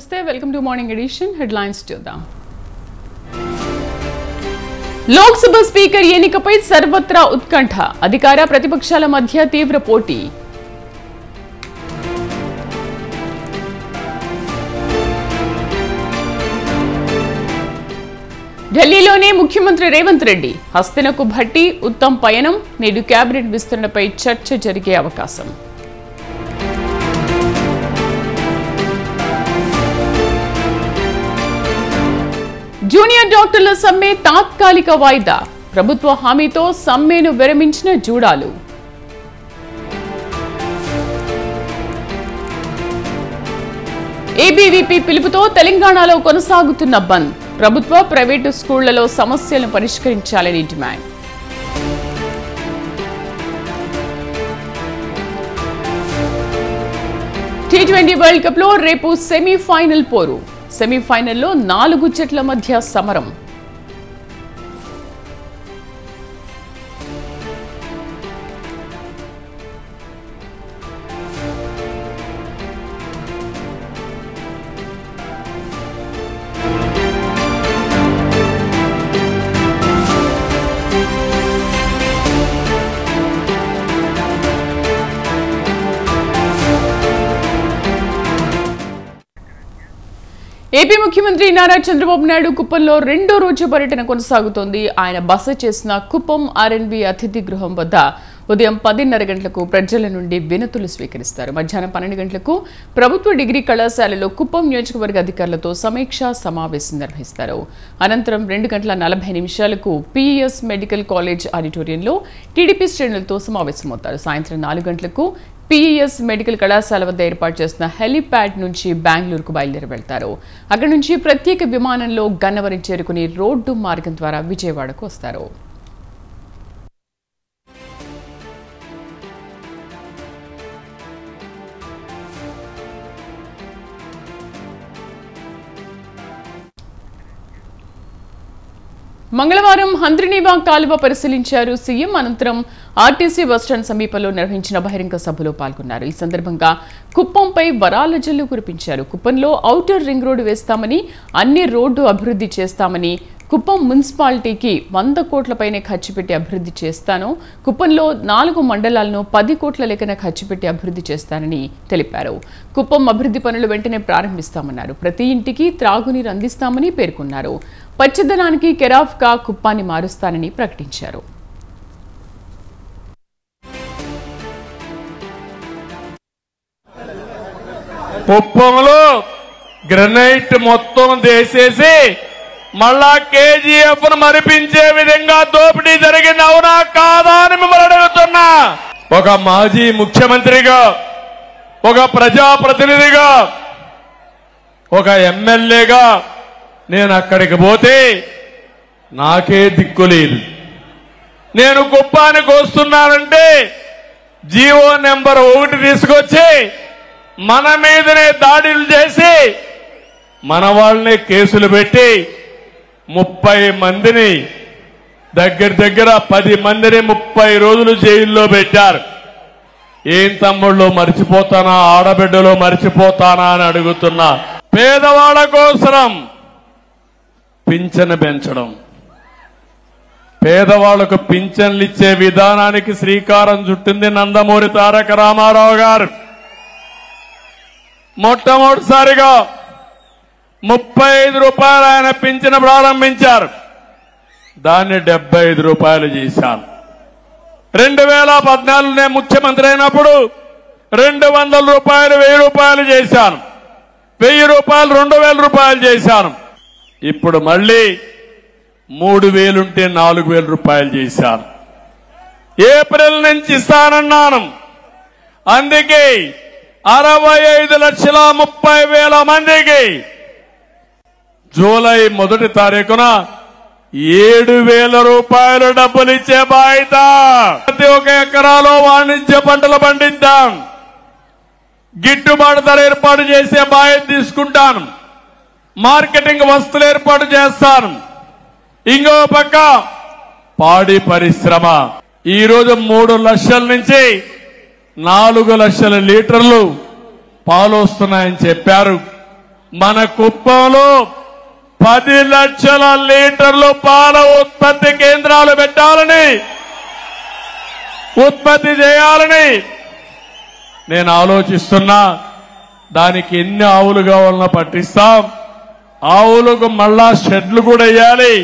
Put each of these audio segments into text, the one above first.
నమస్తే welcome to morning edition headlines చూద్దాం. Lok Sabha speaker ఎన్నికపై సర్వత్రా ఉత్కంఠ, అధికార ప్రతిపక్షాల మధ్య తీవ్ర పోటీ. ఢిల్లీలోనే ముఖ్యమంత్రి రేవంత్ రెడ్డి, హస్తినకు భట్టి ఉత్తమ్ పయనం, నేడు కేబినెట్ విస్తరణపై చర్చ జరిగే అవకాశం. జూనియర్ డాక్టర్ల సమ్మె తాత్కాలిక వాయిదా, ప్రభుత్వ హామీతో సమ్మెను విరమించిన జూడాలు. ఏబీవీపీ పిలుపుతో తెలంగాణలో కొనసాగుతున్న బంద్, ప్రభుత్వ ప్రైవేటు స్కూళ్లలో సమస్యలను పరిష్కరించాలని డిమాండ్. టీ20 వరల్డ్ కప్ లో రేపు సెమీఫైనల్ పోరు, సెమీఫైనల్లో 4 జట్ల మధ్య సమరం. ఏపీ ముఖ్యమంత్రి నారా చంద్రబాబు నాయుడు కుప్పంలో 2వ రోజు పర్యటన కొనసాగుతోంది. ఆయన బస చేసిన కుప్పం ఆర్ఎన్బి అతిథి గృహం వద్ద ఉదయం 10:30 గంటలకు ప్రజల నుండి వినతులు స్వీకరిస్తారు. మధ్యాహ్నం 12 గంటలకు ప్రభుత్వ డిగ్రీ కళాశాలలో కుప్పం నియోజకవర్గ అధికారులతో సమీక్షా సమావేశం నిర్వహిస్తారు. అనంతరం 2:40 పీఈఎస్ మెడికల్ కాలేజ్ ఆడిటోరియంలో టీడీపీ శ్రేణులతో సమావేశమవుతారు. సాయంత్రం 4 గంటలకు పీఈఎస్ మెడికల్ కళాశాల వద్ద ఏర్పాటు చేసిన హెలిప్యాడ్ నుంచి బెంగళూరుకు బయలుదేరి వెళ్తారు. అక్కడి నుంచి ప్రత్యేక విమానంలో గన్నవరం చేరుకుని రోడ్డు మార్గం ద్వారా విజయవాడకు వస్తారు. మంగళవారం హంద్రినీవా కాలువ పరిశీలించారు సీఎం. అనంతరం ఆర్టీసీ బస్టాండ్ సమీపంలో నిర్వహించిన బహిరంగ సభలో పాల్గొన్నారు. ఈ సందర్భంగా కుప్పంపై వరాల జల్లు కురిపించారు. కుప్పంలో ఔటర్ రింగ్ రోడ్డు వేస్తామని, అన్ని రోడ్డు అభివృద్ధి చేస్తామని, కుప్పం మున్సిపాలిటీకి 100 కోట్లపైనే ఖర్చు పెట్టి అభివృద్ధి చేస్తాను, కుప్పంలో 4 మండలాలను 10 కోట్ల లెక్కన ఖర్చు పెట్టి అభివృద్ధి చేస్తానని తెలిపారు. కుప్పం అభివృద్ధి పనులు వెంటనే ప్రారంభిస్తామన్నారు. ప్రతి ఇంటికి త్రాగునీరు అందిస్తామని పేర్కొన్నారు. పచ్చదనానికి కెరాఫ్గా కుప్పాన్ని మారుస్తానని ప్రకటించారు. కుప్పంలో గ్రనైట్ మొత్తం దేసేసి మళ్ళా కేజీఎఫ్ ను మరిపించే విధంగా దోపిడీ జరిగింది, అవునా కాదా అని మిమ్మల్ని అడుగుతున్నా. ఒక మాజీ ముఖ్యమంత్రిగా, ఒక ప్రజాప్రతినిధిగా, ఒక ఎమ్మెల్యేగా నేను అక్కడికి పోతే నాకే దిక్కు లేదు. నేను కుప్పానికి వస్తున్నానంటే జీవో నెంబర్ 1 తీసుకొచ్చి మన మీదనే దాడులు చేసి మన వాళ్ళనే కేసులు పెట్టి 30 మందిని దగ్గర 10 మందిని 30 రోజులు జైల్లో పెట్టారు. ఏం తమ్ముళ్ళు మర్చిపోతానా, ఆడబిడ్డలో మర్చిపోతానా అని అడుగుతున్నా. పేదవాళ్ల కోసం పింఛను పెంచడం, పేదవాళ్లకు పింఛన్లు ఇచ్చే విధానానికి శ్రీకారం చుట్టింది నందమూరి తారక రామారావు గారు. మొట్టమొదటిసారిగా 35 రూపాయలు ఆయన పింఛను ప్రారంభించారు. దాన్ని 75 రూపాయలు చేశాను. 2014 నేను ముఖ్యమంత్రి అయినప్పుడు 200 రూపాయలు 1000 రూపాయలు చేశాను. 1000 రూపాయలు 2000 రూపాయలు చేశాను. ఇప్పుడు మళ్ళీ 3000 ఉంటే 4000 రూపాయలు చేశాను. ఏప్రిల్ నుంచి ఇస్తానన్నాను. అందుకే 65,30,000 మందికి జూలై 1వ తారీఖున 7,000 రూపాయలు డబ్బులు ఇచ్చే బాధ్యత. ప్రతి ఒక్క ఎకరాలో వాణిజ్య పంటలు పండిద్దాం, గిట్టుబాటు ధర ఏర్పాటు చేసే బాధ్యత తీసుకుంటాను. మార్కెటింగ్ వస్తువులు ఏర్పాటు చేస్తాను. ఇంకో పక్క పాడి పరిశ్రమ ఈ రోజు 3 లక్షల నుంచి 4 లక్షల లీటర్లు పాలు వస్తున్నాయని చెప్పారు. మన కుప్పంలో 10 లక్షల లీటర్లు పాల ఉత్పత్తి కేంద్రాలు పెట్టాలని, ఉత్పత్తి చేయాలని నేను ఆలోచిస్తున్నా. దానికి ఎన్ని ఆవులు కావాలన్నా పట్టిస్తాం. ఆవులకు మళ్ళా షెడ్లు కూడా వేయాలి.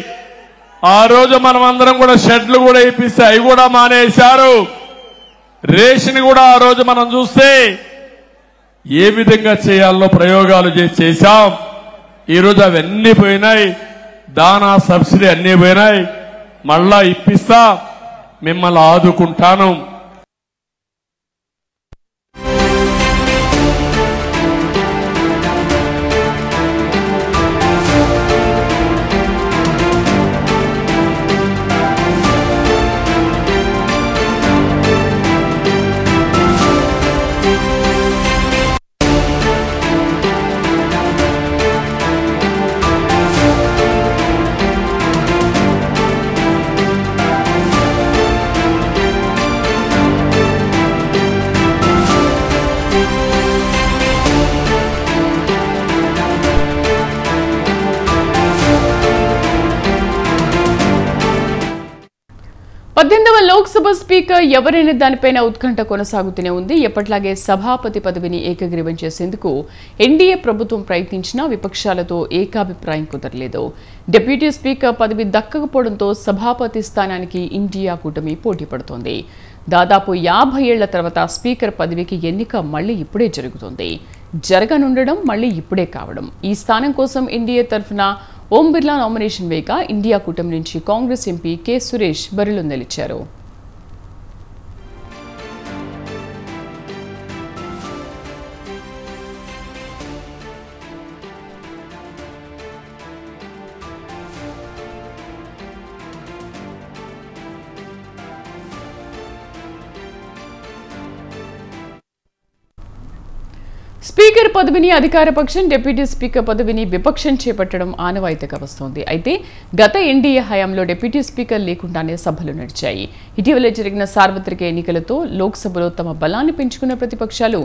ఆ రోజు మనం అందరం కూడా షెడ్లు కూడా ఇప్పిస్తే అవి కూడా మానేశారు. రేషన్ కూడా ఆ రోజు మనం చూస్తే ఏ విధంగా చేయాలో ప్రయోగాలు చేశాం. ఈరోజు అవన్నీ పోయినాయి. దానా సబ్సిడీ అన్నీ పోయినాయి. మళ్ళా ఇప్పిస్తా, మిమ్మల్ని ఆదుకుంటాను. లోక్సభ స్పీకర్ ఎవరైనా దానిపైన ఉత్కంఠ కొనసాగుతూనే ఉంది. ఎప్పట్లాగే సభాపతి పదవిని ఏకగ్రీవం చేసేందుకు ఎన్డీఏ ప్రభుత్వం ప్రయత్నించినా విపక్షాలతో ఏకాభిప్రాయం కుదరలేదు. డిప్యూటీ స్పీకర్ పదవి దక్కకపోవడంతో సభాపతి స్థానానికి ఇండియా కూటమి పోటీ పడుతోంది. దాదాపు 50 ఏళ్ల తర్వాత స్పీకర్ పదవికి ఎన్నిక మళ్లీ ఇప్పుడే జరుగుతోంది. జరగనుండడం మళ్లీ ఇప్పుడే కావడం. ఈ స్థానం కోసం ఎన్డీఏ తరఫున ఓం బిర్లా నామినేషన్ వేయగా ఇండియా కూటమి నుంచి కాంగ్రెస్ ఎంపీ కె సురేష్ బరిలో నిలిచారు. స్పీకర్ పదవిని అధికార పక్షం, డిప్యూటీ స్పీకర్ పదవిని విపక్షం చేపట్టడం ఆనవాయితీగా వస్తోంది. అయితే గత ఎన్డీఏ హయాంలో డిప్యూటీ స్పీకర్ లేకుండానే సభలు నడిచాయి. ఇటీవల జరిగిన సార్వత్రిక ఎన్నికలతో లోక్సభలో తమ బలాన్ని పెంచుకున్న ప్రతిపక్షాలు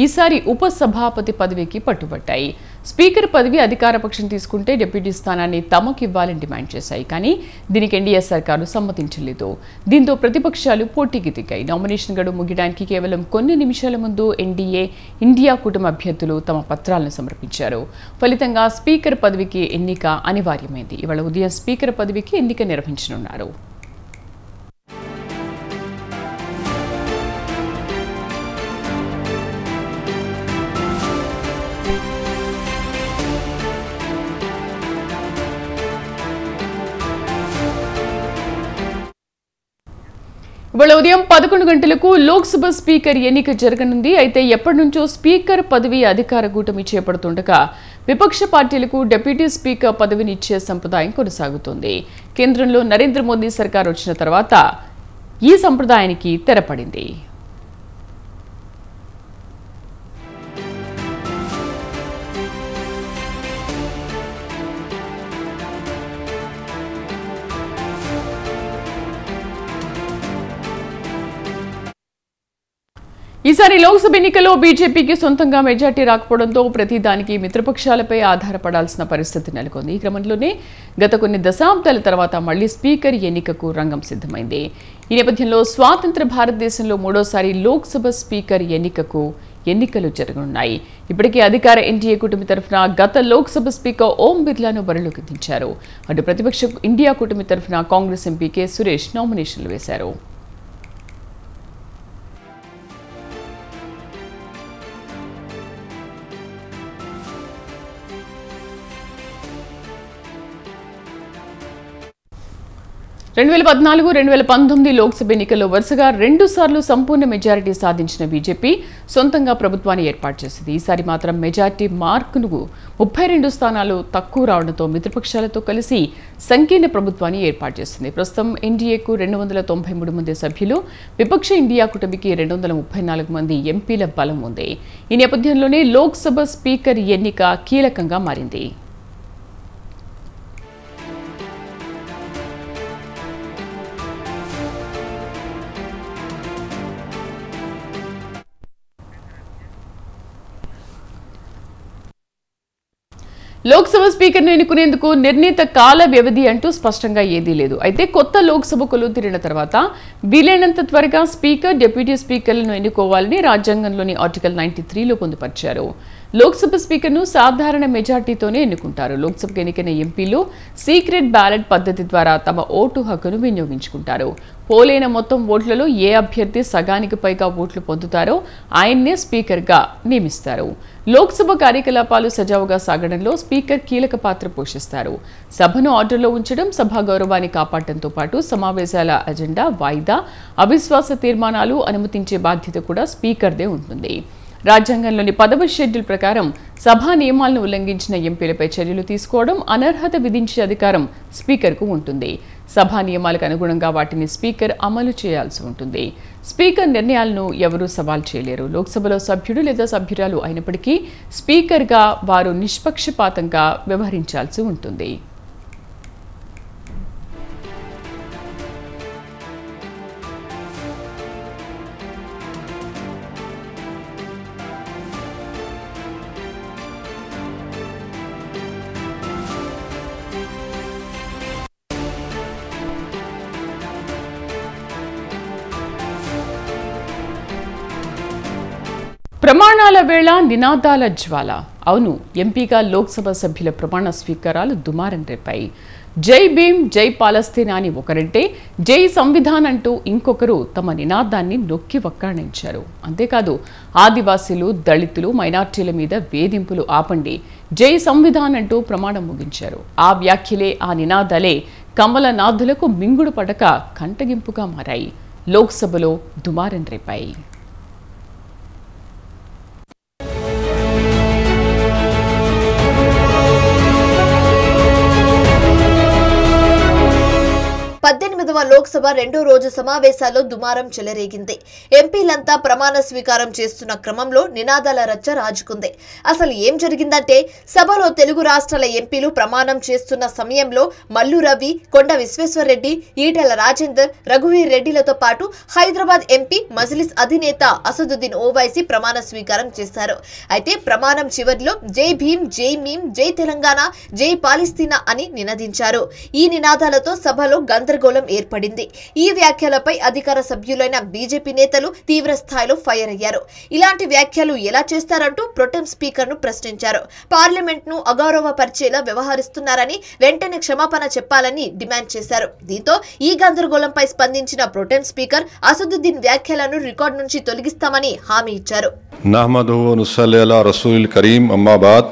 ఈసారి ఉపసభాపతి పదవికి పట్టుబట్టాయి. స్పీకర్ పదవి అధికార పక్షం తీసుకుంటే డిప్యూటీ స్థానాన్ని తమకు ఇవ్వాలని డిమాండ్ చేశాయి. కానీ దీనికి ఎన్డీఏ సర్కారు సమ్మతించలేదు. దీంతో ప్రతిపక్షాలు పోటీకి దిగాయి. నామినేషన్ గడువు ముగియడానికి కేవలం కొన్ని నిమిషాల ముందు ఎన్డీఏ, ఇండియా కూటమి అభ్యర్థులు తమ పత్రాలను సమర్పించారు. ఫలితంగా స్పీకర్ పదవికి ఎన్నిక అనివార్యమైంది. ఇవాళ ఉదయం స్పీకర్ పదవికి ఎన్నిక నిర్వహించనున్నారు. ఇవాళ ఉదయం 11 గంటలకు లోక్సభ స్పీకర్ ఎన్నిక జరగనుంది. అయితే ఎప్పటి నుంచో స్పీకర్ పదవి అధికార కూటమి చేపడుతుండగా విపక్ష పార్టీలకు డిప్యూటీ స్పీకర్ పదవిని ఇచ్చే సంప్రదాయం కొనసాగుతోంది. కేంద్రంలో నరేంద్ర మోదీ సర్కార్ వచ్చిన తర్వాత ఈ సంప్రదాయానికి తెరపడింది. ఈసారి లోక్సభ ఎన్నికల్లో బీజేపీకి సొంతంగా మెజార్టీ రాకపోవడంతో ప్రతిదానికి మిత్రపక్షాలపై ఆధారపడాల్సిన పరిస్థితి నెలకొంది. ఈ క్రమంలోనే గత కొన్ని దశాబ్దాల తర్వాత మళ్లీ స్పీకర్ ఎన్నికకు రంగం సిద్ధమైంది. ఈ నేపథ్యంలో స్వాతంత్ర భారతదేశంలో మూడోసారి లోక్సభ స్పీకర్ ఎన్నికలు జరగనున్నాయి. ఇప్పటికే అధికార ఎన్డీఏ కూటమి తరఫున గత లోక్సభ స్పీకర్ ఓం బిర్లాను బరిలోకి దించారు. అటు ప్రతిపక్ష ఇండియా కూటమి తరఫున కాంగ్రెస్ ఎంపీ కె సురేష్ నామినేషన్లు వేశారు. రెండు 2014-2019 లోక్సభ ఎన్నికల్లో వరుసగా 2 సార్లు సంపూర్ణ మెజారిటీ సాధించిన బీజేపీ సొంతంగా ప్రభుత్వాన్ని ఏర్పాటు చేసింది. ఈసారి మాత్రం మెజారిటీ మార్కును 32 స్థానాలు తక్కువ రావడంతో మిత్రపక్షాలతో కలిసి సంకీర్ణ ప్రభుత్వాన్ని ఏర్పాటు చేసింది. ప్రస్తుతం ఎన్డీఏకు 293 మంది సభ్యులు, విపక్ష ఇండియా కూటమికి 234 మంది ఎంపీల బలం ఉంది. ఈ నేపథ్యంలోనే లోక్సభ స్పీకర్ ఎన్నిక కీలకంగా మారింది. లోక్సభ స్పీకర్ను ఎన్నుకునేందుకు నిర్ణీత కాల వ్యవధి అంటూ స్పష్టంగా ఏదీ లేదు. అయితే కొత్త లోక్సభ కొలువు తీరిన తర్వాత వీలైనంత త్వరగా స్పీకర్, డిప్యూటీ స్పీకర్లను ఎన్నుకోవాలని రాజ్యాంగంలోని ఆర్టికల్ 93లో పొందుపరిచారు. లోక్సభ స్పీకర్ను సాధారణ మెజార్టీతోనే ఎన్నుకుంటారు. లోక్సభకు ఎన్నికైన ఎంపీలు సీక్రెట్ బ్యాలెట్ పద్ధతి ద్వారా తమ ఓటు హక్కును వినియోగించుకుంటారు. పోలైన మొత్తం ఓట్లలో ఏ అభ్యర్థి సగానికి పైగా ఓట్లు పొందుతారో ఆయన్నే స్పీకర్గా నియమిస్తారు. లోక్సభ కార్యకలాపాలు సజావుగా సాగడంలో స్పీకర్ కీలక పాత్ర పోషిస్తారు. సభను ఆర్డర్లో ఉంచడం, సభా గౌరవాన్ని కాపాడటంతో పాటు సమావేశాల అజెండా, వాయిదా, అవిశ్వాస తీర్మానాలు అనుమతించే బాధ్యత కూడా స్పీకర్దే ఉంటుంది. రాజ్యాంగంలోని 10వ షెడ్యూల్ ప్రకారం సభా నియమాలను ఉల్లంఘించిన ఎంపీలపై చర్యలు తీసుకోవడం, అనర్హత విధించే అధికారం స్పీకర్కు ఉంటుంది. సభా నియమాలకు అనుగుణంగా వాటిని స్పీకర్ అమలు చేయాల్సి ఉంటుంది. స్పీకర్ నిర్ణయాలను ఎవరూ సవాల్ చేయలేరు. లోక్సభలో సభ్యుడు లేదా సభ్యురాలు అయినప్పటికీ స్పీకర్గా వారు నిష్పక్షపాతంగా వ్యవహరించాల్సి ఉంటుంది. ప్రమాణాల వేళ నినాదాల జ్వాల. అవును, ఎంపీగా లోక్సభ సభ్యుల ప్రమాణ స్వీకారాలు దుమారం రేపాయి. జై భీమ్, జై పాలస్తీనా అని ఒకరంటే, జై సంవిధాన్ అంటూ ఇంకొకరు తమ నినాదాన్ని నొక్కి వక్కాణించారు. అంతేకాదు, ఆదివాసీలు, దళితులు, మైనార్టీల మీద వేధింపులు ఆపండి, జై సంవిధాన్ అంటూ ప్రమాణం ముగించారు. ఆ వ్యాఖ్యలే, ఆ నినాదాలే కమలనాథులకు మింగుడు పడక కంటగింపుగా మారాయి. లోక్సభలో దుమారం రేపాయి. లోక్సభ రెండో రోజు సమావేశాల్లో దుమారం చెలరేగింది. ఎంపీలంతా ప్రమాణ స్వీకారం చేస్తున్న క్రమంలో నినాదాల రచ్చ రాజుకుంది. అసలు ఏం జరిగిందంటే, సభలో తెలుగు రాష్ట్రాల ఎంపీలు ప్రమాణం చేస్తున్న సమయంలో మల్లు రవి, కొండ విశ్వేశ్వరరెడ్డి, ఈటెల రాజేందర్, రఘువీర్ రెడ్డిలతో పాటు హైదరాబాద్ ఎంపీ మజ్లిస్ అధినేత అసదుద్దీన్ ఓవైసీ ప్రమాణ స్వీకారం చేశారు. అయితే ప్రమాణం చివరిలో జై భీమ్, జై మీమ్, జై తెలంగాణ, జై పాలస్తీనా అని నినదించారు. ఈ నినాదాలతో సభలో గందరగోళం ఏర్పడింది. ఈ వ్యాఖ్యలపై అధికార సభ్యులైన బీజేపీ నేతలు తీవ్ర స్థాయిలో ఫైర్ అయ్యారు. ఇలాంటి వ్యాఖ్యలు ఎలా చేస్తారంటూ ప్రొటెం స్పీకర్ ను ప్రశ్నించారు. పార్లమెంట్ ను అగౌరవపరిచేలా వ్యవహరిస్తున్నారని వెంటనే క్షమాపణ చెప్పాలని డిమాండ్ చేశారు. దీంతో ఈ గందరగోళంపై స్పందించిన ప్రొటెం స్పీకర్ అసదుద్దీన్ వ్యాఖ్యలను రికార్డు నుంచి తొలగిస్తామని హామీ ఇచ్చారు. నహ్మదుహు వ నుసల్లి అలా రసూలిల్ కరీం, అమ్మా బాద్,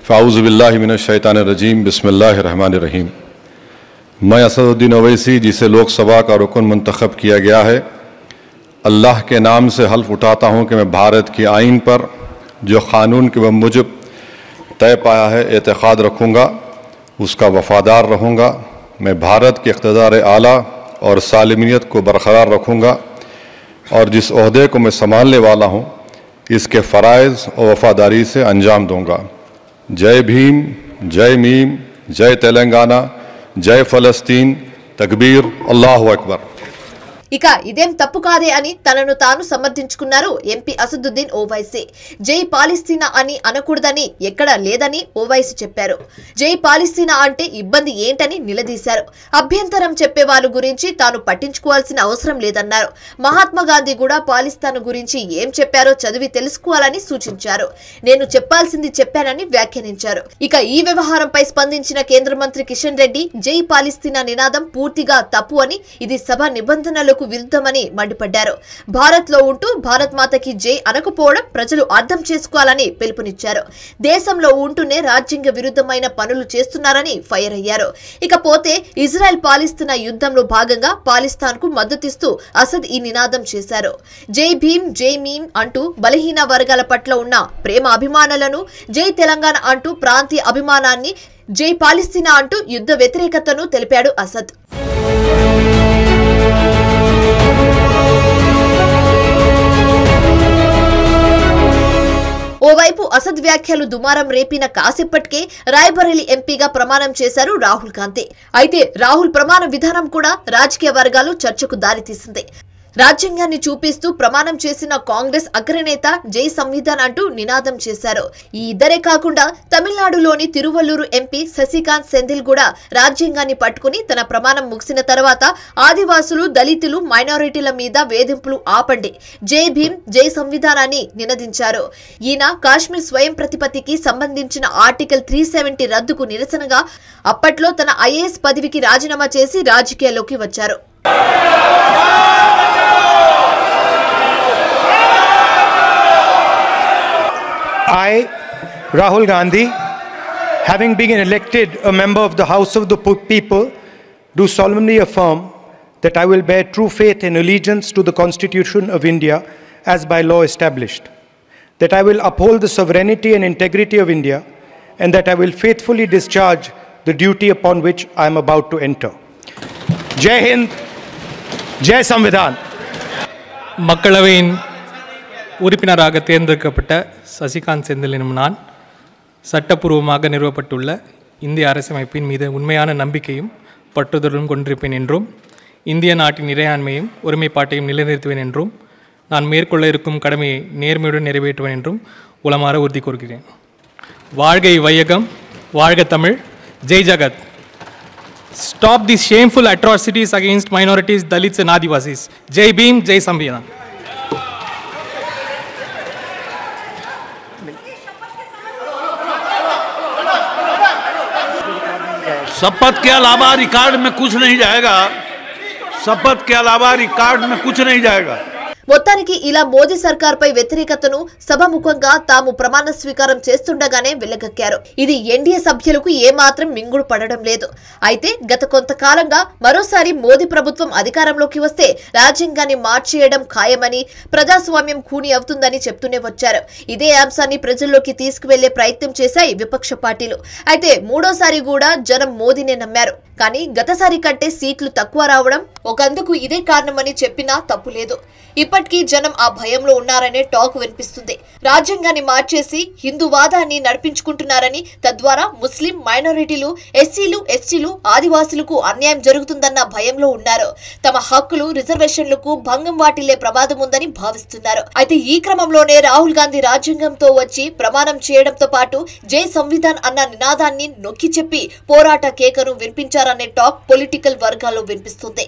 ఫౌజు బిల్లాహి మినష్ షైతానిర్ రజీం, బిస్మిల్లాహిర్ रहमानिर रहीम। मैं असदुद्दीन ओवैसी, जिसे लोकसभा का रुकन मुंतखब किया गया है, अल्लाह के नाम से हल्फ उठाता हूँ कि मैं भारत की आइन पर जो क़ानून के मुजब तय पाया है एतक़ाद रखूँगा, उसका वफ़ादार रहूँगा। मैं भारत के इक़्तिदार आला और सालिमियत को बरकरार रखूँगा और जिस ओहदे को मैं संभालने वाला हूँ इसके फ़राइज़ और वफ़ादारी से अंजाम दूँगा। जय भीम, जय मीम, जय तेलंगाना, जय फलस्तीन, तकबीर, अल्लाहु अकबर। ఇక ఇదేం తప్పు కాదే అని తనను తాను సమర్థించుకున్నారు ఎంపీ అసదుద్దీన్ ఓవైసీ. జై పాలస్తీనా అని అనకూడదని ఎక్కడా లేదని ఓవైసీ చెప్పారు. జై పాలస్తీనా అంటే ఇబ్బంది ఏంటని నిలదీశారు. అభ్యంతరం చెప్పే వాళ్ళ గురించి తాను పట్టించుకోవాల్సిన అవసరం లేదన్నారు. మహాత్మా గాంధీ కూడా పాలిస్తాన్ గురించి ఏం చెప్పారో చదివి తెలుసుకోవాలని సూచించారు. నేను చెప్పాల్సింది చెప్పానని వ్యాఖ్యానించారు. ఇక ఈ వ్యవహారంపై స్పందించిన కేంద్ర మంత్రి కిషన్ రెడ్డి జై పాలస్తీనా నినాదం పూర్తిగా తప్పు అని, ఇది సభ నిబంధనలకు విరుద్ధమని మండిపడ్డారు. భారత్ లో ఉంటూ భారత్ మాతకి జై అనకపోవడం ప్రజలు అర్థం చేసుకోవాలని పిలుపునిచ్చారు. దేశంలో ఉంటూనే రాజ్యాంగ విరుద్ధమైన పనులు చేస్తున్నారని ఫైర్ అయ్యారు. ఇకపోతే ఇజ్రాయెల్ పాలిస్తున్న యుద్ధంలో భాగంగా పాలిస్తాన్ కు మద్దతిస్తూ అసద్ ఈ నినాదం చేశారు. జై భీమ్, జై మీమ్ అంటూ బలహీన వర్గాల పట్ల ఉన్న ప్రేమ అభిమానాలను, జై తెలంగాణ అంటూ ప్రాంతీయ అభిమానాన్ని, జై పాలస్తీనా అంటూ యుద్ధ వ్యతిరేకతను తెలిపాడు అసద్. ఓవైపు అసద్ వ్యాఖ్యలు దుమారం రేపిన కాసేపటికే రాయ్బరేలీ ఎంపీగా ప్రమాణం చేశారు రాహుల్ గాంధీ. అయితే రాహుల్ ప్రమాణ విధానం కూడా రాజకీయ వర్గాలు చర్చకు దారితీసింది. రాజ్యాంగాన్ని చూపిస్తూ ప్రమాణం చేసిన కాంగ్రెస్ అగ్రనేత జై సంవిధాన్ అంటూ నినాదం చేశారు. ఈ ఇద్దరే కాకుండా తమిళనాడులోని తిరువల్లూరు ఎంపీ శశికాంత్ సెంథిల్ కూడా రాజ్యాంగాన్ని పట్టుకుని తన ప్రమాణం ముగిసిన తర్వాత ఆదివాసులు, దళితులు, మైనారిటీల మీద వేధింపులు ఆపండి, జై భీమ్, జై సంవిధాన్ అని నినదించారు. ఈయన కాశ్మీర్ స్వయం ప్రతిపత్తికి సంబంధించిన ఆర్టికల్ 370 రద్దుకు నిరసనగా అప్పట్లో తన ఐఏఎస్ పదవికి రాజీనామా చేసి రాజకీయాల్లోకి వచ్చారు. I, Rahul Gandhi, having been elected a member of the House of the People, do solemnly affirm that I will bear true faith and allegiance to the Constitution of India as by law established, that I will uphold the sovereignty and integrity of India, and that I will faithfully discharge the duty upon which I am about to enter. Jai Hind, Jai Samvidhan. மக்களவையின் உறுப்பினராக தேர்ந்தெடுக்கப்பட்ட சசிகாந்த் செந்தில் எனும் நான் சட்டப்பூர்வமாக நிறுவப்பட்டுள்ள இந்திய அரசமைப்பின் மீது உண்மையான நம்பிக்கையும் பற்றுதலும் கொண்டிருப்பேன் என்றும் இந்திய நாட்டின் இறையாண்மையும் ஒருமைப்பாட்டையும் நிலைநிறுத்துவேன் என்றும் நான் மேற்கொள்ள இருக்கும் கடமையை நேர்மையுடன் நிறைவேற்றுவேன் என்றும் உளமாற உறுதி கூறுகிறேன். வாழ்க வையகம், வாழ்க தமிழ், ஜெய் ஜகத். Stop these shameful atrocities against minorities, Dalits and Adivasis. Jai Bhim, Jai Samvidhan. शपथ के अलावा रिकॉर्ड में कुछ नहीं जाएगा. शपथ के अलावा रिकॉर्ड में कुछ नहीं जाएगा. మొత్తానికి ఇలా మోదీ సర్కార్పై వ్యతిరేకతను సభముఖంగా తాము ప్రమాణ స్వీకారం చేస్తుండగానే వెళ్లగక్కారు. ఇది ఎన్డీఏ సభ్యులకు ఏమాత్రం మింగుడు పడడం లేదు. అయితే గత కొంతకాలంగా మరోసారి మోదీ ప్రభుత్వం అధికారంలోకి వస్తే రాజ్యాంగాన్ని మార్చేయడం ఖాయమని, ప్రజాస్వామ్యం ఖూనీ అవుతుందని చెప్తూనే వచ్చారు. ఇదే అంశాన్ని ప్రజల్లోకి తీసుకువెళ్లే ప్రయత్నం చేశాయి విపక్ష పార్టీలు. అయితే మూడోసారి కూడా జనం మోదీనే నమ్మారు. కానీ గతసారి కంటే సీట్లు తక్కువ రావడం ఒకందుకు ఇదే కారణమని చెప్పినా తప్పులేదు. ఇప్పటికీ జనం ఆ భయంలో ఉన్నారనే టాక్ వినిపిస్తుంది. రాజ్యాంగాన్ని మార్చేసి హిందూవాదాన్ని నడిపించుకుంటున్నారని, తద్వారా ముస్లిం మైనారిటీలు, ఎస్సీలు, ఎస్టీలు, ఆదివాసులకు అన్యాయం జరుగుతుందన్న భయంలో ఉన్నారు. తమ హక్కులు, రిజర్వేషన్లకు భంగం వాటిల్లే ప్రమాదం ఉందని భావిస్తున్నారు. అయితే ఈ క్రమంలోనే రాహుల్ గాంధీ రాజ్యాంగంతో వచ్చి ప్రమాణం చేయడంతో పాటు జై సంవిధాన్ అన్న నినాదాన్ని నొక్కి చెప్పి పోరాట కేకను వినిపించారనే టాక్ పొలిటికల్ వర్గాల్లో వినిపిస్తుంది.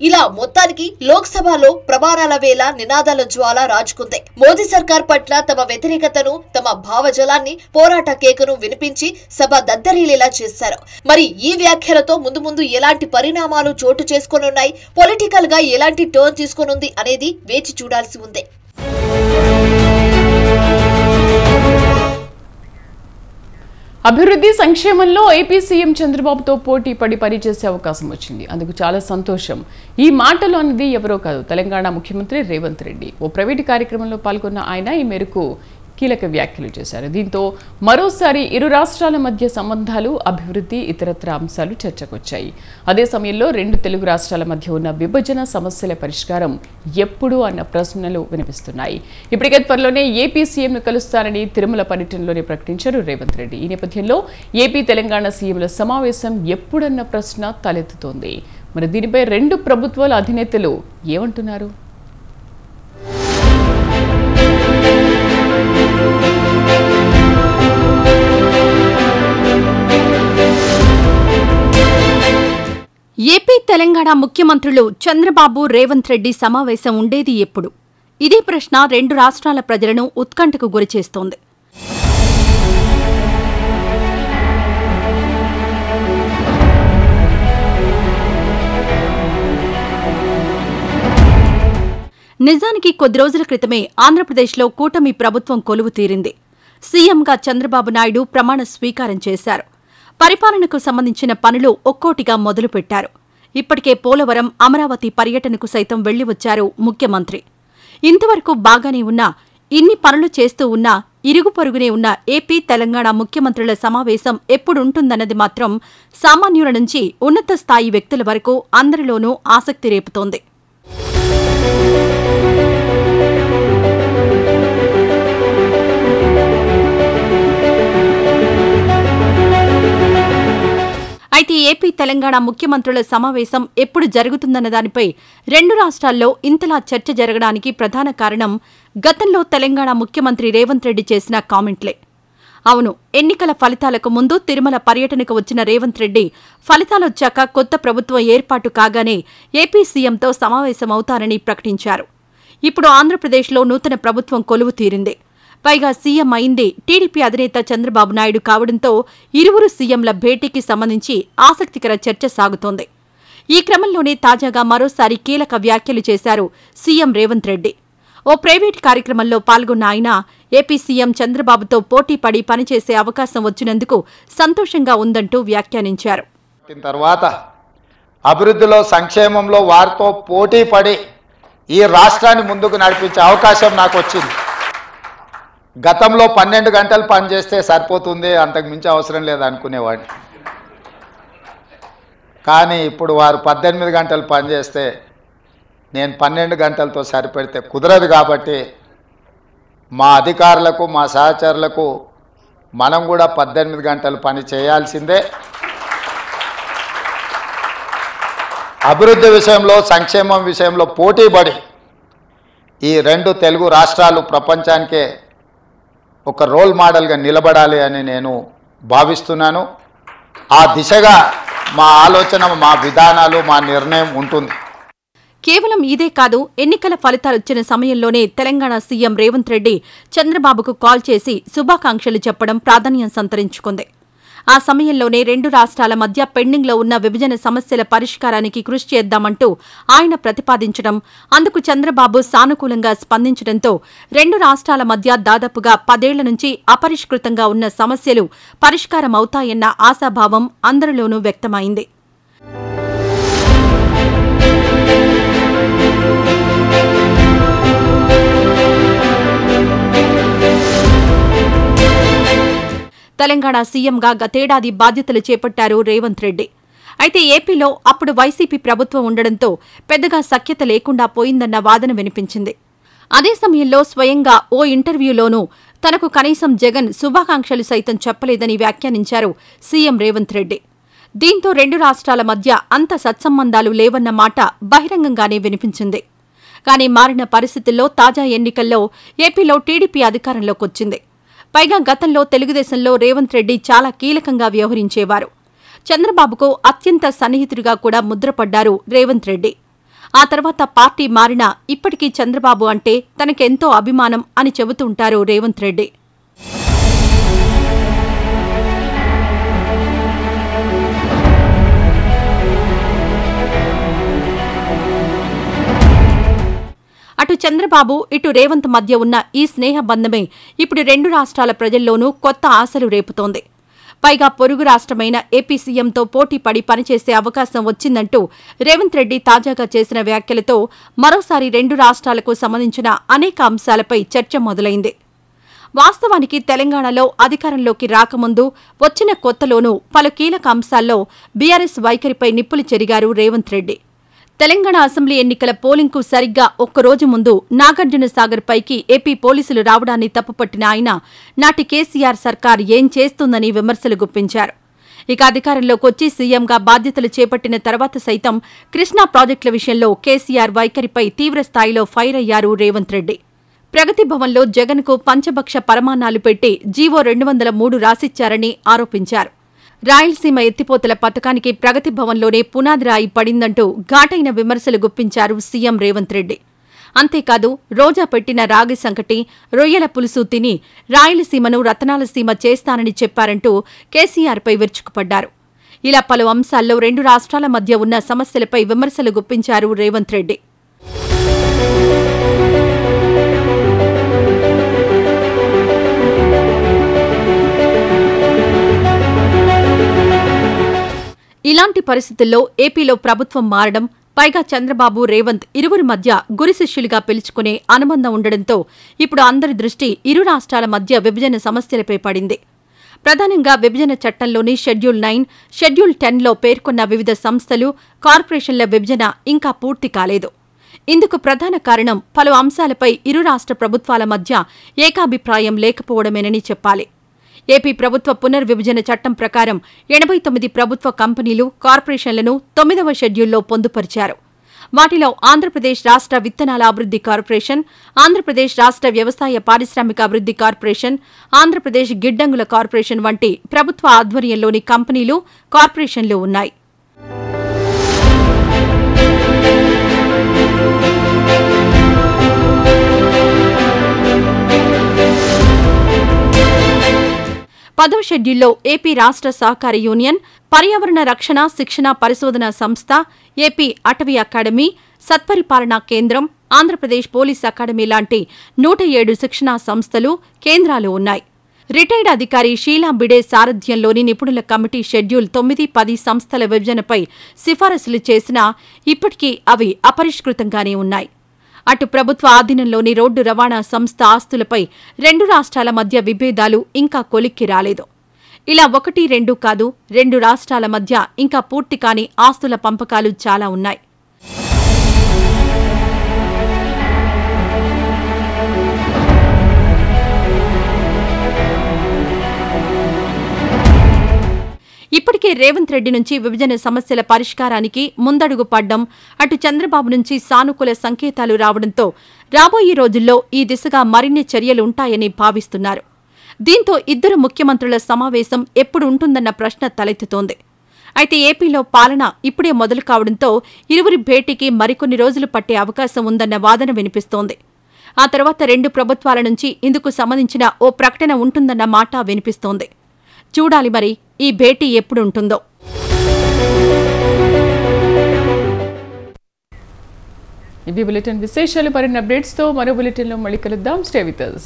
ఇలా మొత్తానికి లోక్సభలో ప్రమాణాల వేళ నినాదాల జ్వాల రాజుకుంది. మోదీ సర్కార్ పట్ల తమ వ్యతిరేకతను, తమ భావజలాన్ని, పోరాట కేకను వినిపించి సభ దద్దరిల్లేలా చేశారు. మరి ఈ వ్యాఖ్యలతో ముందు ముందు ఎలాంటి పరిణామాలు చోటు చేసుకోనున్నాయి, పొలిటికల్ గా ఎలాంటి టర్న్ తీసుకోనుంది అనేది వేచి చూడాల్సి ఉంది. అభివృద్ధి సంక్షేమంలో ఏపీ సీఎం చంద్రబాబుతో పోటీ పడి పనిచేసే అవకాశం వచ్చింది. అందుకు చాలా సంతోషం. ఈ మాటలు అన్నది ఎవరో కాదు, తెలంగాణ ముఖ్యమంత్రి రేవంత్ రెడ్డి. ఓ ప్రైవేటు కార్యక్రమంలో పాల్గొన్న ఆయన ఈ మేరకు కీలక వ్యాఖ్యలు చేశారు. దీంతో మరోసారి ఇరు రాష్ట్రాల మధ్య సంబంధాలు, అభివృద్ధి, ఇతరత్ర అంశాలు చర్చకొచ్చాయి. అదే సమయంలో రెండు తెలుగు రాష్ట్రాల మధ్య ఉన్న విభజన సమస్యల పరిష్కారం ఎప్పుడు అన్న ప్రశ్నలు వినిపిస్తున్నాయి. ఇప్పటికే త్వరలోనే ఏపీ సీఎంను కలుస్తారని తిరుమల పర్యటనలోనే ప్రకటించారు రేవంత్ రెడ్డి. ఈ నేపథ్యంలో ఏపీ తెలంగాణ సీఎంల సమావేశం ఎప్పుడన్న ప్రశ్న తలెత్తుతోంది. మరి దీనిపై రెండు ప్రభుత్వాల అధినేతలు ఏమంటున్నారు? ఏపీ తెలంగాణ ముఖ్యమంత్రులు చంద్రబాబు, రేవంత్ రెడ్డి సమావేశం ఉండేది ఎప్పుడు? ఇదే ప్రశ్న రెండు రాష్ట్రాల ప్రజలను ఉత్కంఠకు గురిచేస్తోంది. నిజానికి కొద్ది రోజుల క్రితమే ఆంధ్రప్రదేశ్లో కూటమి ప్రభుత్వం కొలువు తీరింది. సీఎంగా చంద్రబాబు నాయుడు ప్రమాణ స్వీకారం చేశారు. పరిపాలనకు సంబంధించిన పనులు ఒక్కోటిగా మొదలుపెట్టారు. ఇప్పటికే పోలవరం, అమరావతి పర్యటనకు సైతం వెళ్లి వచ్చారు ముఖ్యమంత్రి. ఇంతవరకు బాగానే ఉన్నా, ఇన్ని పనులు చేస్తూ ఉన్నా ఇరుగు పొరుగునే ఉన్న ఏపీ తెలంగాణ ముఖ్యమంత్రుల సమావేశం ఎప్పుడుంటుందన్నది మాత్రం సామాన్యుల నుంచి ఉన్నత స్థాయి వ్యక్తుల వరకు అందరిలోనూ ఆసక్తి రేపుతోంది. తెలంగాణ ముఖ్యమంత్రుల సమావేశం ఎప్పుడు జరుగుతుందన్న దానిపై రెండు రాష్ట్రాల్లో ఇంతలా చర్చ జరగడానికి ప్రధాన కారణం గతంలో తెలంగాణ ముఖ్యమంత్రి రేవంత్ రెడ్డి చేసిన కామెంట్లే. అవును, ఎన్నికల ఫలితాలకు ముందు తిరుమల పర్యటనకు వచ్చిన రేవంత్ రెడ్డి ఫలితాలొచ్చాక కొత్త ప్రభుత్వం ఏర్పాటు కాగానే ఏపీ సీఎంతో సమావేశమవుతారని ప్రకటించారు. ఇప్పుడు ఆంధ్రప్రదేశ్లో నూతన ప్రభుత్వం కొలువు తీరింది. పైగా సీఎం అయింది టీడీపీ అధినేత చంద్రబాబు నాయుడు కావడంతో ఇరువురు సీఎంల భేటీకి సంబంధించి ఆసక్తికర చర్చ సాగుతోంది. ఈ క్రమంలోనే తాజాగా మరోసారి కీలక వ్యాఖ్యలు చేశారు సీఎం రేవంత్ రెడ్డి. ఓ ప్రైవేట్ కార్యక్రమంలో పాల్గొన్న ఆయన ఏపీ సీఎం చంద్రబాబుతో పోటీపడి పనిచేసే అవకాశం వచ్చినందుకు సంతోషంగా ఉందంటూ వ్యాఖ్యానించారు. తర్వాత అభివృద్ధిలో సంక్షేమంలో వారితో పోటీ పడి ఈ రాష్ట్రాన్ని ముందుకు నడిపించే అవకాశం నాకు వచ్చింది. గతంలో 12 గంటలు పనిచేస్తే సరిపోతుంది, అంతకు మించి అవసరం లేదు అనుకునేవాడిని. కానీ ఇప్పుడు వారు 18 గంటలు పనిచేస్తే నేను 12 గంటలతో సరిపెడితే కుదరదు. కాబట్టి మా అధికారులకు మా సహచరులకు మనం కూడా 18 గంటలు పని చేయాల్సిందే. అభివృద్ధి విషయంలో సంక్షేమం విషయంలో పోటీపడి ఈ రెండు తెలుగు రాష్ట్రాలు ప్రపంచానికే ఒక రోల్ మోడల్గా నిలబడాలి అని నేను భావిస్తున్నాను. ఆ దిశగా మా ఆలోచన, మా విధానాలు, మా నిర్ణయం ఉంటుంది. కేవలం ఇదే కాదు, ఎన్నికల ఫలితాలొచ్చిన సమయంలోనే తెలంగాణ సీఎం రేవంత్ రెడ్డి చంద్రబాబుకు కాల్ చేసి శుభాకాంక్షలు చెప్పడం ప్రాధాన్యం సంతరించుకుంది. ఆ సమయంలోనే రెండు రాష్ట్రాల మధ్య పెండింగ్లో ఉన్న విభజన సమస్యల పరిష్కారానికి కృషి చేద్దామంటూ ఆయన ప్రతిపాదించడం, అందుకు చంద్రబాబు సానుకూలంగా స్పందించడంతో రెండు రాష్ట్రాల మధ్య దాదాపుగా 10 ఏళ్ల నుంచి అపరిష్కృతంగా ఉన్న సమస్యలు పరిష్కారమవుతాయన్న ఆశాభావం అందరిలోనూ వ్యక్తమైంది. తెలంగాణ సీఎంగా గతేడాది బాధ్యతలు చేపట్టారు రేవంత్ రెడ్డి. అయితే ఏపీలో అప్పుడు వైసీపీ ప్రభుత్వం ఉండడంతో పెద్దగా సఖ్యత లేకుండా పోయిందన్న వాదన వినిపించింది. అదే సమయంలో స్వయంగా ఓ ఇంటర్వ్యూలోనూ తనకు కనీసం జగన్ శుభాకాంక్షలు సైతం చెప్పలేదని వ్యాఖ్యానించారు సీఎం రేవంత్ రెడ్డి. దీంతో రెండు రాష్ట్రాల మధ్య అంత సత్సంబంధాలు లేవన్న మాట బహిరంగంగానే వినిపించింది. కానీ మారిన పరిస్థితుల్లో తాజా ఎన్నికల్లో ఏపీలో టీడీపీ అధికారంలోకొచ్చింది. పైగా గతంలో తెలుగుదేశంలో రేవంత్ రెడ్డి చాలా కీలకంగా వ్యవహరించేవారు. చంద్రబాబుకు అత్యంత సన్నిహితుడిగా కూడా ముద్రపడ్డారు రేవంత్ రెడ్డి. ఆ తర్వాత పార్టీ మారినా ఇప్పటికీ చంద్రబాబు అంటే తనకెంతో అభిమానం అని చెబుతుంటారు రేవంత్ రెడ్డి. అటు చంద్రబాబు ఇటు రేవంత్ మధ్య ఉన్న ఈ స్నేహబంధమే ఇప్పుడు రెండు రాష్ట్రాల ప్రజల్లోనూ కొత్త ఆశలు రేపుతోంది. పైగా పొరుగు రాష్ట్రమైన ఏపీ సీఎంతో పోటీపడి పనిచేసే అవకాశం వచ్చిందంటూ రేవంత్ రెడ్డి తాజాగా చేసిన వ్యాఖ్యలతో మరోసారి రెండు రాష్ట్రాలకు సంబంధించిన అనేక అంశాలపై చర్చ మొదలైంది. వాస్తవానికి తెలంగాణలో అధికారంలోకి రాకముందు వచ్చిన కొత్తలోనూ పలు కీలక అంశాల్లో బీఆర్ఎస్ వైఖరిపై నిప్పులు చెరిగారు రేవంత్ రెడ్డి. తెలంగాణ అసెంబ్లీ ఎన్నికల పోలింగ్కు సరిగ్గా ఒక్కరోజు ముందు నాగార్జున సాగర్ పైకి ఏపీ పోలీసులు రావడాన్ని తప్పుపట్టిన ఆయన నాటి కేసీఆర్ సర్కార్ ఏం చేస్తుందని విమర్శలు గుప్పించారు. ఇక అధికారంలోకొచ్చి సీఎంగా బాధ్యతలు చేపట్టిన తర్వాత సైతం కృష్ణా ప్రాజెక్టుల విషయంలో కేసీఆర్ వైఖరిపై తీవ్రస్థాయిలో ఫైర్ అయ్యారు రేవంత్ రెడ్డి. ప్రగతి భవన్లో జగన్కు పంచభక్ష పరమాన్నాలు పెట్టి జీవో 203 రాసిచ్చారని ఆరోపించారు. రాయలసీమ ఎత్తిపోతల పథకానికి ప్రగతి భవన్లోనే పునాది రాయి పడిందంటూ ఘాటైన విమర్శలు గుప్పించారు సీఎం రేవంత్ రెడ్డి. అంతేకాదు, రోజా పెట్టిన రాగి సంకటి, రొయ్యల పులుసు తిని రాయలసీమను రతనాలసీమ చేస్తానని చెప్పారంటూ కేసీఆర్పై విరుచుకుపడ్డారు. ఇలా పలు అంశాల్లో రెండు రాష్ట్రాల మధ్య ఉన్న సమస్యలపై విమర్శలు గుప్పించారు రేవంత్ రెడ్డి. ఇలాంటి పరిస్థితుల్లో ఏపీలో ప్రభుత్వం మారడం, పైగా చంద్రబాబు రేవంత్ ఇరువురి మధ్య గురి శిష్యులుగా పిలుచుకునే అనుబంధం ఉండడంతో ఇప్పుడు అందరి దృష్టి ఇరు రాష్ట్రాల మధ్య విభజన సమస్యలపై పడింది. ప్రధానంగా విభజన చట్టంలోని షెడ్యూల్ 9, షెడ్యూల్ 10లో పేర్కొన్న వివిధ సంస్థలు, కార్పొరేషన్ల విభజన ఇంకా పూర్తి కాలేదు. ఇందుకు ప్రధాన కారణం పలు అంశాలపై ఇరు రాష్ట్ర ప్రభుత్వాల మధ్య ఏకాభిప్రాయం లేకపోవడమేనని చెప్పాలి. ఏపీ ప్రభుత్వ పునర్విభజన చట్టం ప్రకారం 89 ప్రభుత్వ కంపెనీలు, కార్పొరేషన్లను 9వ షెడ్యూల్లో పొందుపరిచారు. వాటిలో ఆంధ్రప్రదేశ్ రాష్ట్ర విత్తనాల అభివృద్ధి కార్పొరేషన్, ఆంధ్రప్రదేశ్ రాష్ట్ర వ్యవసాయ పారిశ్రామిక అభివృద్ధి కార్పొరేషన్, ఆంధ్రప్రదేశ్ గిడ్డంగుల కార్పొరేషన్ వంటి ప్రభుత్వ ఆధ్వర్యంలోని కంపెనీలు, కార్పొరేషన్లు ఉన్నాయి. పదవ షెడ్యూల్లో ఏపీ రాష్ట్ర సహకార యూనియన్, పర్యావరణ రక్షణ శిక్షణ పరిశోధన సంస్థ, ఏపీ అటవీ అకాడమీ, సత్పరిపాలనా కేంద్రం, ఆంధ్రప్రదేశ్ పోలీస్ అకాడమీ లాంటి 107 శిక్షణా సంస్థలు, కేంద్రాలు ఉన్నాయి. రిటైర్డ్ అధికారి షీలా బిడే సారథ్యంలోని నిపుణుల కమిటీ షెడ్యూల్ 9, 10 సంస్థల విభజనపై సిఫారసులు చేసినా ఇప్పటికీ అవి అపరిష్కృతంగానే ఉన్నాయి. అటు ప్రభుత్వ ఆధీనంలోని రోడ్డు రవాణా సంస్థ ఆస్తులపై 2 రాష్ట్రాల మధ్య విభేదాలు ఇంకా కొలిక్కి రాలేదు. ఇలా 1, 2 కాదు, 2 రాష్ట్రాల మధ్య ఇంకా పూర్తి కాని ఆస్తుల పంపకాలు చాలా ఉన్నాయి. ఇప్పటికే రేవంత్ రెడ్డి నుంచి విభజన సమస్యల పరిష్కారానికి ముందడుగు పడ్డం, అటు చంద్రబాబు నుంచి సానుకూల సంకేతాలు రావడంతో రాబోయే రోజుల్లో ఈ దిశగా మరిన్ని చర్యలుంటాయని భావిస్తున్నారు. దీంతో ఇద్దరు ముఖ్యమంత్రుల సమావేశం ఎప్పుడు ఉంటుందన్న ప్రశ్న తలెత్తుతోంది. అయితే ఏపీలో పాలన ఇప్పుడే మొదలు కావడంతో ఇరువురి భేటీకి మరికొన్ని రోజులు పట్టే అవకాశం ఉందన్న వాదన వినిపిస్తోంది. ఆ తర్వాత 2 ప్రభుత్వాల నుంచి ఇందుకు సంబంధించిన ఓ ప్రకటన ఉంటుందన్న మాట వినిపిస్తోంది. చూడాలి మరి ఈ భేటీ ఎప్పుడు ఉంటుందో. ఇవి బులెటిన్ విశేషాలు. మరిన్ని అప్డేట్స్తో మరో బులెటిన్లో మళ్ళీ కలుద్దాం. Stay with us.